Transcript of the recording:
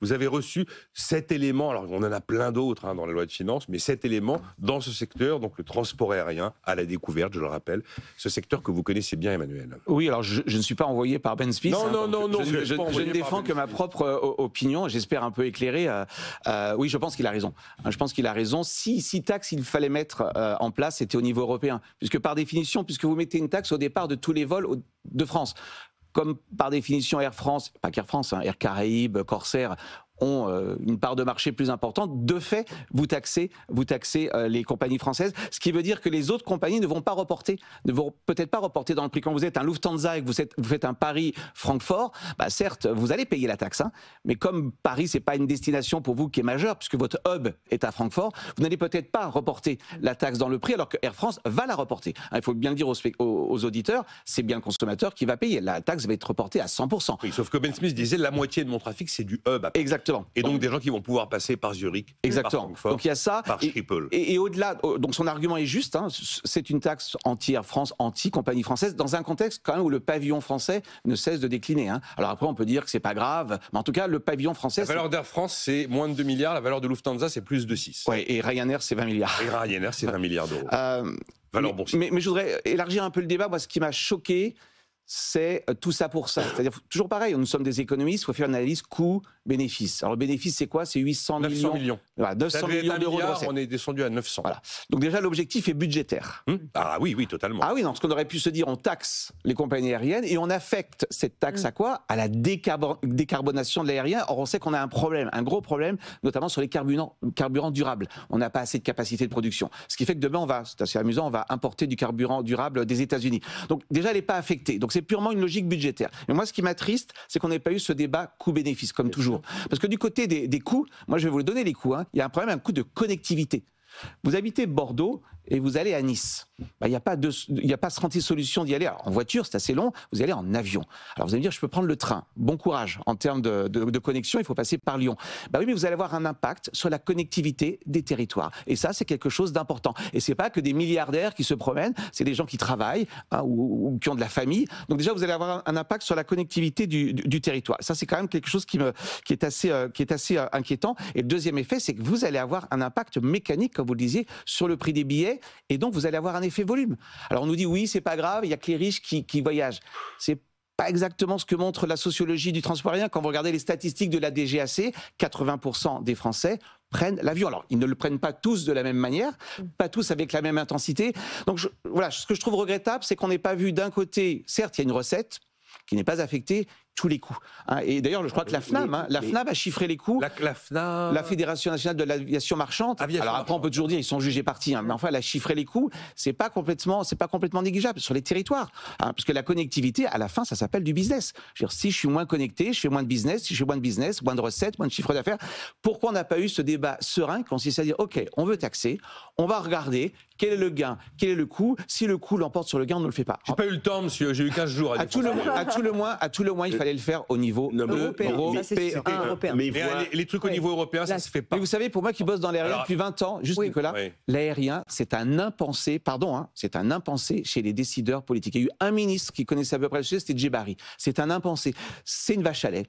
vous avez reçu 7 éléments, alors on en a plein d'autres dans la loi de finances, mais 7 éléments dans ce secteur, donc le transport aérien, à la découverte, je le rappelle, ce secteur que vous connaissez bien, Emmanuel. Oui, alors je ne suis pas envoyé par Ben Smith. Non, je ne défends que ma propre opinion, j'espère un peu éclairée. Oui, je pense qu'il a raison. Je pense qu'il a raison. Si taxe il fallait mettre en place, c'était au niveau européen. Puisque par définition, puisque vous mettez une taxe au départ de tous les vols de France, comme par définition Air France, pas qu'Air France, Air Caraïbes, Corsair, ont une part de marché plus importante, de fait, vous taxez les compagnies françaises, ce qui veut dire que les autres compagnies ne vont peut-être pas reporter dans le prix. Quand vous êtes un Lufthansa et que vous faites un Paris-Francfort, certes, vous allez payer la taxe, mais comme Paris, c'est pas une destination pour vous qui est majeure, puisque votre hub est à Francfort, vous n'allez peut-être pas reporter la taxe dans le prix, alors que Air France va la reporter. Il faut bien le dire aux auditeurs, c'est bien le consommateur qui va payer. La taxe va être reportée à 100%. Oui, sauf que Ben Smith disait la moitié de mon trafic, c'est du hub. Exactement. Et donc des gens qui vont pouvoir passer par Zurich, exactement. par Francfort, donc il y a ça, par Schiphol. Et au-delà, donc son argument est juste, c'est une taxe anti-Air France, anti-compagnie française, dans un contexte quand même où le pavillon français ne cesse de décliner. Alors après, on peut dire que c'est pas grave, mais en tout cas, le pavillon français... La valeur d'Air France, c'est moins de 2 milliards, la valeur de Lufthansa, c'est plus de 6. Oui, et Ryanair, c'est 20 milliards. Et Ryanair, c'est 20 milliards d'euros. Valeur boursière. Mais je voudrais élargir un peu le débat. Moi, ce qui m'a choqué, c'est tout ça pour ça. C'est-à-dire, toujours pareil, nous sommes des économistes, il faut faire une analyse coût-bénéfice. Alors le bénéfice, c'est quoi? C'est 800 millions. Voilà, 900 millions d'euros de recettes. On est descendu à 900. Voilà. Donc déjà, l'objectif est budgétaire. Ah oui, totalement. Ah oui, non, parce qu'on aurait pu se dire, on taxe les compagnies aériennes et on affecte cette taxe à quoi? À la décarbonation de l'aérien. Or, on sait qu'on a un problème, un gros problème, notamment sur les carburants durables. On n'a pas assez de capacité de production. Ce qui fait que demain, c'est assez amusant, on va importer du carburant durable des États-Unis. Donc déjà, elle n'est pas affectée. Donc c'est purement une logique budgétaire. Mais moi, ce qui m'attriste, c'est qu'on n'ait pas eu ce débat coût-bénéfice, comme toujours. Parce que du côté des coûts, moi je vais vous donner les coûts, il y a un problème, un coût de connectivité. Vous habitez Bordeaux et vous allez à Nice. Il n'y a pas 36 solutions d'y aller. Alors, en voiture, c'est assez long, vous allez en avion. Alors vous allez me dire, je peux prendre le train. Bon courage. En termes de connexion, il faut passer par Lyon. Oui, mais vous allez avoir un impact sur la connectivité des territoires. Et ça, c'est quelque chose d'important. Et c'est pas que des milliardaires qui se promènent, c'est des gens qui travaillent ou qui ont de la famille. Donc déjà, vous allez avoir un impact sur la connectivité du territoire. Ça, c'est quand même quelque chose qui est assez inquiétant. Et le deuxième effet, c'est que vous allez avoir un impact mécanique, comme vous le disiez, sur le prix des billets, et donc vous allez avoir un effet volume. Alors on nous dit oui, c'est pas grave, il y a que les riches qui voyagent. C'est pas exactement ce que montre la sociologie du transport aérien. Quand vous regardez les statistiques de la DGAC, 80% des Français prennent l'avion. Alors, ils ne le prennent pas tous de la même manière, pas tous avec la même intensité. Donc voilà, ce que je trouve regrettable, c'est qu'on n'ait pas vu d'un côté, certes, il y a une recette qui n'est pas affectée tous les coûts. Et d'ailleurs, je crois que la FNAM a chiffré les coûts. La Fédération nationale de l'aviation marchande. Alors après, on peut toujours dire ils sont jugés partis, mais enfin, elle a chiffré les coûts. C'est pas complètement négligeable sur les territoires, parce que la connectivité, à la fin, ça s'appelle du business. Je veux dire, si je suis moins connecté, je fais moins de business. Si je fais moins de business, moins de recettes, moins de chiffre d'affaires. Pourquoi on n'a pas eu ce débat serein qui consiste à dire, ok, on veut taxer, on va regarder quel est le gain, quel est le coût. Si le coût l'emporte sur le gain, on ne le fait pas. J'ai pas eu le temps, monsieur. J'ai eu 15 jours. À tout le moins, il fallait le faire au niveau européen. Mais les trucs au niveau européen, ça se fait pas. Mais vous savez, pour moi qui bosse dans l'aérien depuis 20 ans, Nicolas, l'aérien, c'est un impensé, c'est un impensé chez les décideurs politiques. Il y a eu un ministre qui connaissait à peu près le sujet, c'était Djebari. C'est un impensé. C'est une vache à lait.